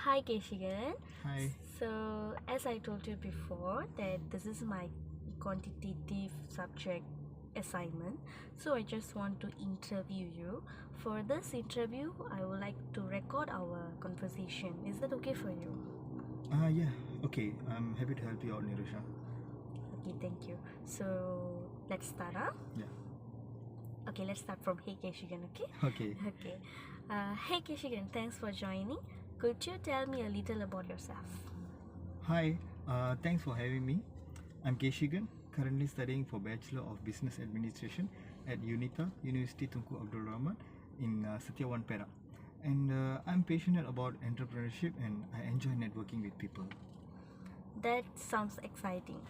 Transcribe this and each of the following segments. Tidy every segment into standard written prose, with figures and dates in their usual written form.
Hi Keshigun. Hi. So as I told you before that this is my quantitative subject assignment. So I just want to interview you. For this interview, I would like to record our conversation. Is that okay for you? Yeah, okay. I'm happy to help you out, Nirusha. Okay, thank you. So let's start, huh? Yeah, Okay, let's start from Hey Keshigun, okay? okay. Okay. Hey Keshigun, thanks for joining. Could you tell me a little about yourself? Hi, thanks for having me. I'm Keshigun, currently studying for Bachelor of Business Administration at UNITA, University Tunku Abdul Rahman in Setiawan, Perak. And I'm passionate about entrepreneurship and I enjoy networking with people. That sounds exciting.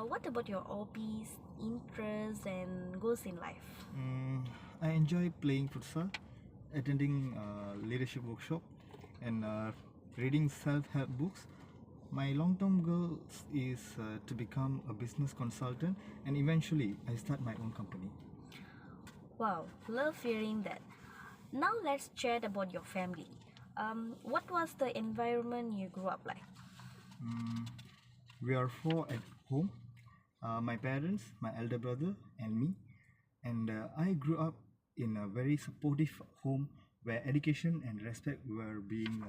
What about your hobbies, interests, and goals in life? Mm, I enjoy playing futsal, attending leadership workshop, and reading self-help books. My long-term goal is to become a business consultant, and eventually I start my own company. Wow, love hearing that. Now let's chat about your family. What was the environment you grew up like? Mm, we are four at home: my parents, my elder brother, and me. And I grew up in a very supportive home where education and respect were being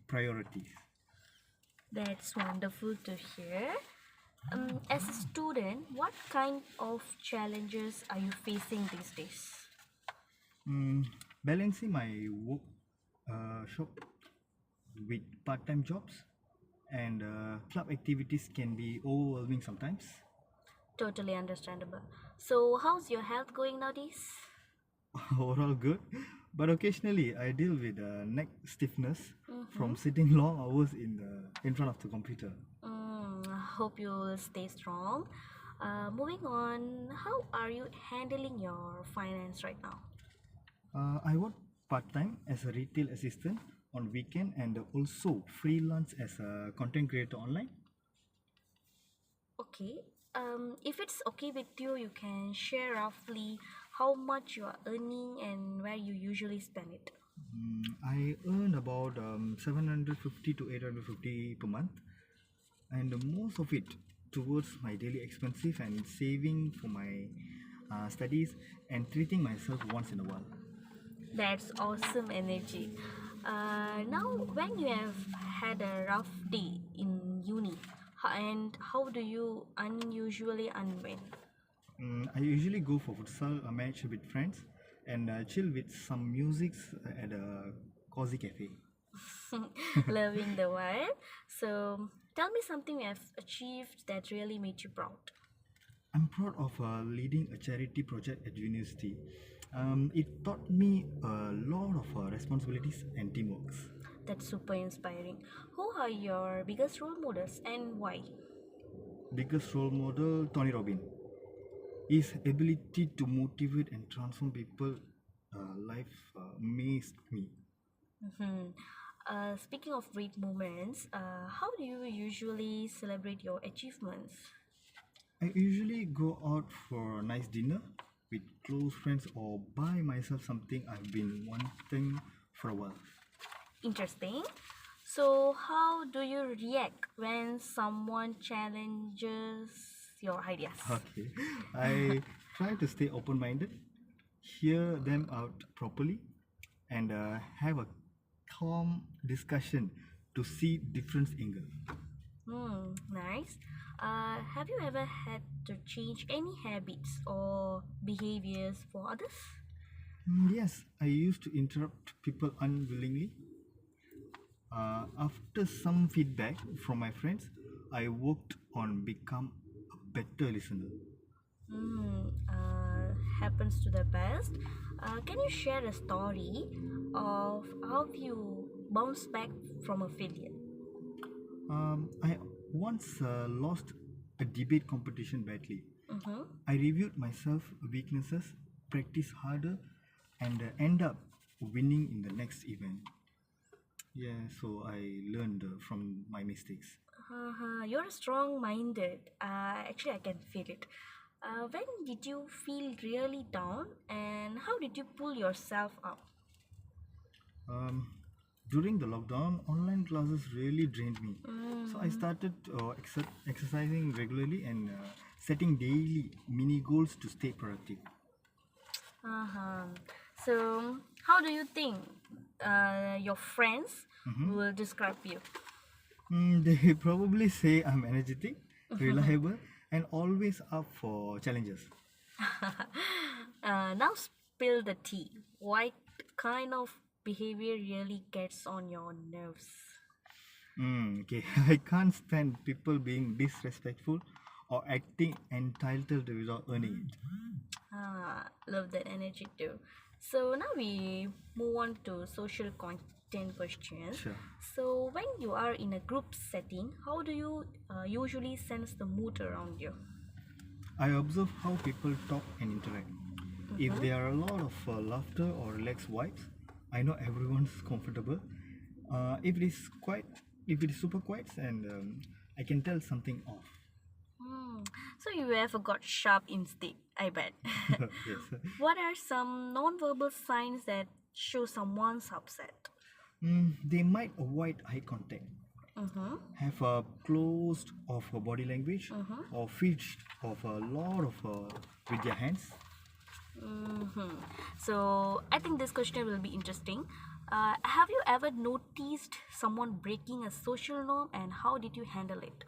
priorities. That's wonderful to hear. As a student, what kind of challenges are you facing these days? Mm, balancing my work shop with part-time jobs and club activities can be overwhelming sometimes. Totally understandable. So, how's your health going nowadays? Overall good, but occasionally I deal with neck stiffness Mm-hmm. from sitting long hours in front of the computer. Hope you will stay strong. Moving on, how are you handling your finance right now? I work part-time as a retail assistant on weekend and also freelance as a content creator online. Okay. If it's okay with you, you can share roughly how much you are earning and where you usually spend it. I earn about 750 to 850 per month, and most of it towards my daily expenses and saving for my studies and treating myself once in a while. That's awesome energy. Now, when you have had a rough day in uni, and how do you unusually unwind? I usually go for futsal a match with friends and chill with some music at a cozy cafe. Loving the vibe. So, tell me something you have achieved that really made you proud. I'm proud of leading a charity project at university. It taught me a lot of responsibilities and teamwork. That's super inspiring. Who are your biggest role models and why? Biggest role model Tony Robbins. His ability to motivate and transform people life amazed me. Mhm. Speaking of great moments, how do you usually celebrate your achievements? I usually go out for a nice dinner with close friends or buy myself something I've been wanting for a while. Interesting. So, how do you react when someone challenges your ideas? Okay, I try to stay open-minded, hear them out properly, and have a calm discussion to see different angle. Nice. Have you ever had to change any habits or behaviors for others? Yes, I used to interrupt people unwillingly. After some feedback from my friends, I worked on become a better listener. Happens to the best. Can you share a story of how you bounced back from a failure? I once lost a debate competition badly. Mm-hmm. I reviewed myself weaknesses, practiced harder, and end up winning in the next event. Yeah, so I learned from my mistakes. You're strong-minded. Actually, I can feel it. When did you feel really down, and how did you pull yourself up? Um, During the lockdown, online classes really drained me. So I Mm. started exercising regularly and setting daily mini goals to stay productive. Uh-huh. So, how do you think your friends Mhm. will describe you? They probably say I'm energetic, reliable, and always up for challenges. Now spill the tea. What kind of behavior really gets on your nerves? Okay, I can't stand people being disrespectful or acting entitled without earning it. Love that energy too. So now we move on to social content questions. Sure. So when you are in a group setting, how do you usually sense the mood around you? I observe how people talk and interact. If Mm-hmm. there are a lot of laughter or relaxed vibes, I know everyone's comfortable. If it is quiet, if it is super quiet, and I can tell something off. Hmm. So you have got sharp instinct, I bet. Yes. What are some non-verbal signs that show someone's upset? They might avoid eye contact, Mm-hmm. have a closed of body language, Mm-hmm. or fidget of a lot of with their hands. Mm-hmm. So I think this question will be interesting. Have you ever noticed someone breaking a social norm and how did you handle it?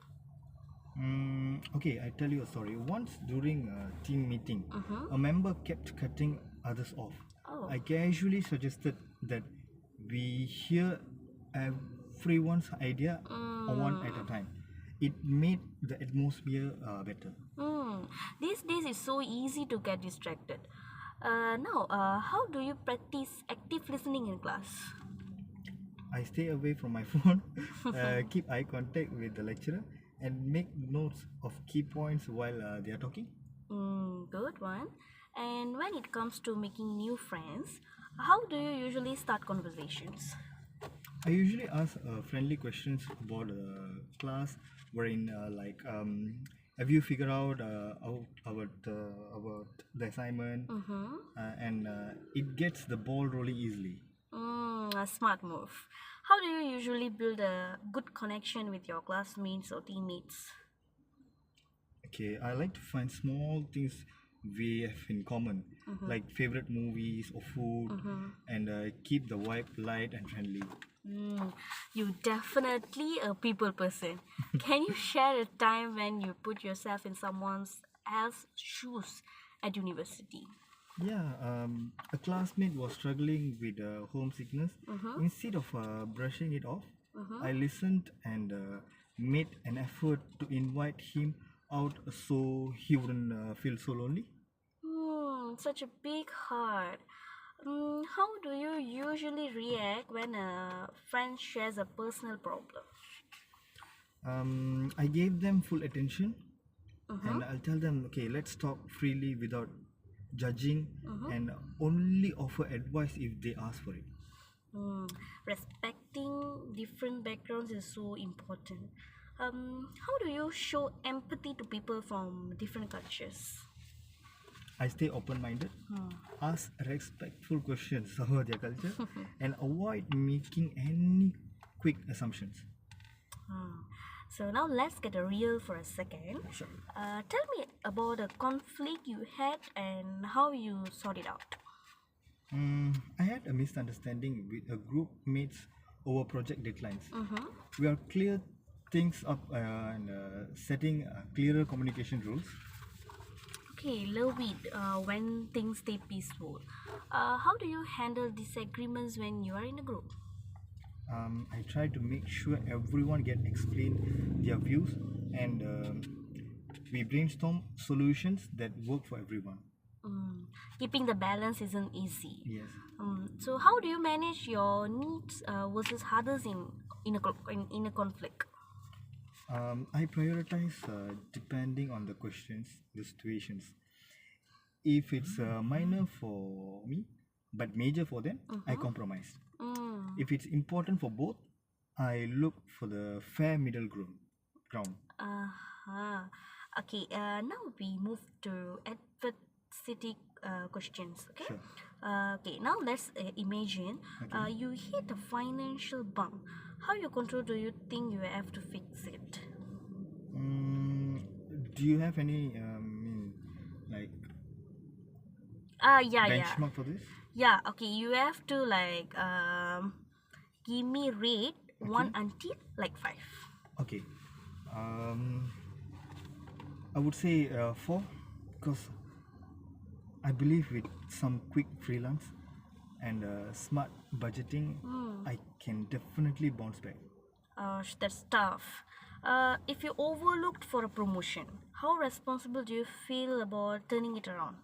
Okay, I tell you a story. Once during a team meeting, Mm-hmm. a member kept cutting others off. Oh. I casually suggested that we hear everyone's idea one at a Mm. time. It made the atmosphere better. Mm. These days it's so easy to get distracted. Now, how do you practice active listening in class? I stay away from my phone, keep eye contact with the lecturer, and make notes of key points while they are talking. Good one. And when it comes to making new friends, how do you usually start conversations? I usually ask friendly questions about class, wherein have you figured about the assignment, Mm-hmm. and it gets the ball rolling easily. A smart move. How do you usually build a good connection with your classmates or teammates? Okay, I like to find small things we have in common, Mm-hmm. like favorite movies or food, Mm-hmm. and keep the vibe light and friendly. You definitely a people person. Can you share a time when you put yourself in someone else's shoes at university? Yeah, a classmate was struggling with homesickness. Mm-hmm. Instead of brushing it off, Mm-hmm. I listened and made an effort to invite him out so he wouldn't feel so lonely. Such a big heart. How do you usually react when a friend shares a personal problem? I gave them full attention Mm-hmm. and I'll tell them, okay, let's talk freely without judging Mm-hmm. and only offer advice if they ask for it. Mm, Respecting different backgrounds is so important. How do you show empathy to people from different cultures? I stay open minded, ask respectful questions about their culture, and avoid making any quick assumptions. Hmm. So now let's get real for a second. Sure. Tell me about a conflict you had and how you sort it out. I had a misunderstanding with a group mates over project deadlines. Mm-hmm. We are clear things up and setting clearer communication rules. Okay, love it when things stay peaceful. How do you handle disagreements when you are in a group? I try to make sure everyone get explain their views and we brainstorm solutions that work for everyone. Mm, Keeping the balance isn't easy. Yes. So how do you manage your needs versus others in a conflict? I prioritize depending on the questions, the situations. If it's minor for me but major for them, I Mm-hmm. compromise. Mm. If it's important for both, I look for the fair middle ground. Uh-huh. Okay, now we move to adversity questions. Okay. Sure. Okay. Now let's imagine Okay. you hit a financial bump. How you control do you think you have to fix it? Mm, do you have any like Yeah, yeah. benchmark for this? Yeah, okay. You have to like give me rate Okay. 1 until like 5. Okay. Um, I would say 4 because I believe with some quick freelance and smart budgeting, I can definitely bounce back. That's tough. If you overlooked for a promotion, how responsible do you feel about turning it around?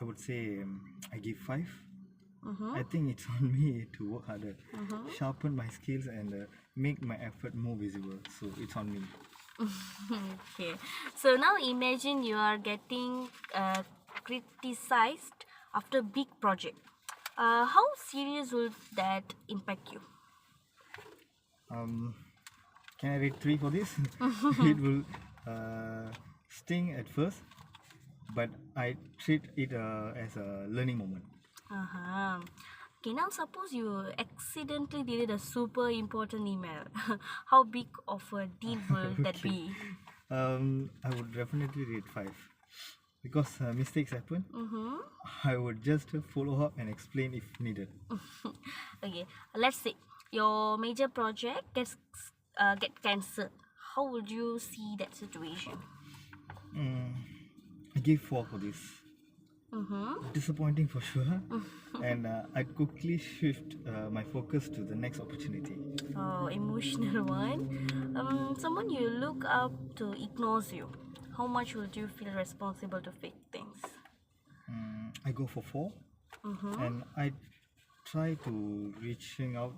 I would say I give 5. Mm-hmm. I think it's on me to work harder, sharpen my skills, and make my effort more visible. So it's on me. Okay. So now imagine you are getting criticized after big project. How serious will that impact you? Um, can I rate 3 for this? It will sting at first, but I treat it as a learning moment. Uh-huh. Okay, now suppose you accidentally deleted a super important email. How big of a deal will that Okay. be? I would definitely rate 5 because mistakes happen. Mm-hmm. I would just follow up and explain if needed. Okay, let's say your major project get cancelled. How would you see that situation? I give 4 for this. Mm-hmm. Disappointing for sure, and I'd quickly shift my focus to the next opportunity. Oh, emotional one. Someone you look up to ignores you. How much would you feel responsible to fix things? I go for 4, Mm-hmm. and I try to reaching out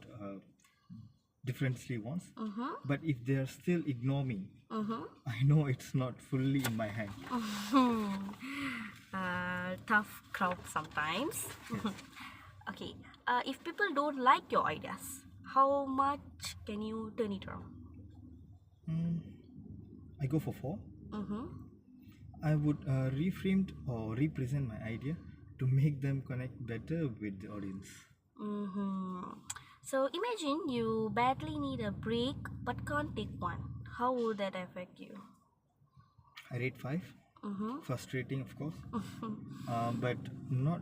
differently once. Mm-hmm. But if they are still ignore me, Mm-hmm. I know it's not fully in my hand. Tough crowd sometimes. Yes. Okay. If people don't like your ideas, how much can you turn it around? I go for 4. Mm-hmm. I would reframe or represent my idea to make them connect better with the audience. Mm-hmm. So imagine you badly need a break but can't take one. How would that affect you? I rate 5. Mm-hmm. Frustrating, of course, but not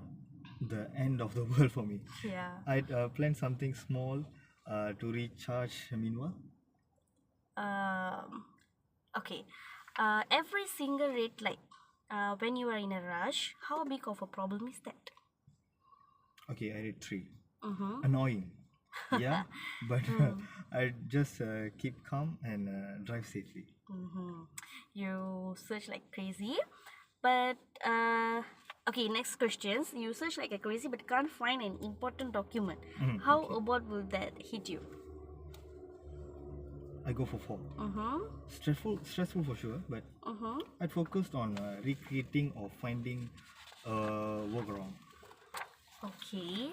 the end of the world for me. Yeah. I'd plan something small to recharge meanwhile. Um, okay. Every single rate like when you are in a rush, how big of a problem is that? Okay, I rate 3. Mm-hmm. Annoying. Yeah, but I just keep calm and drive safely. Mm-hmm. You search like crazy, but okay. Next questions. You search like a crazy, but can't find an important document. How Okay. about will that hit you? I go for 4. Mm-hmm. Stressful for sure, but Mm-hmm. I focused on recreating or finding a workaround. Okay.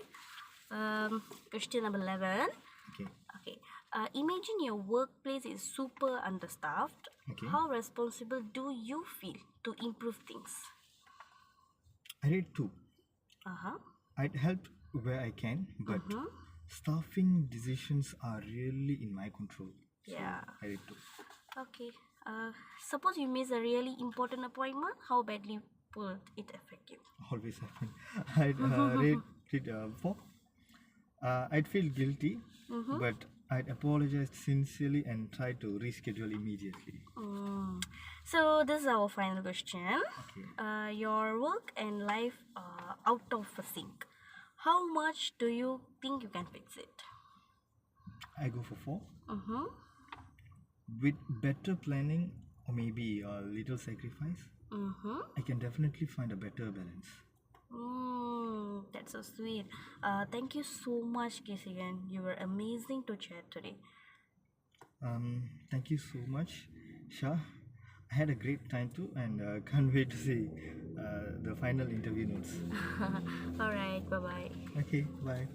Question number 11. Okay. Okay. Imagine your workplace is super understaffed. Okay. How responsible do you feel to improve things? I rate 2. Uh-huh. I'd help where I can, but staffing decisions are really in my control. So Yeah. I rate 2. Okay. Suppose you miss a really important appointment. How badly would it affect you? Always happen. I'd rate it 4. I'd feel guilty, but I'd apologize sincerely and try to reschedule immediately. So this is our final question. Okay. Your work and life are out of sync. How much do you think you can fix it? I go for 4. Mm-hmm. With better planning or maybe a little sacrifice, Mm-hmm. I can definitely find a better balance. That's so sweet. Thank you so much, Keshigun. You were amazing to chat today. Thank you so much, Shah. I had a great time too, and can't wait to see the final interview notes. All right. Bye bye. Okay, bye.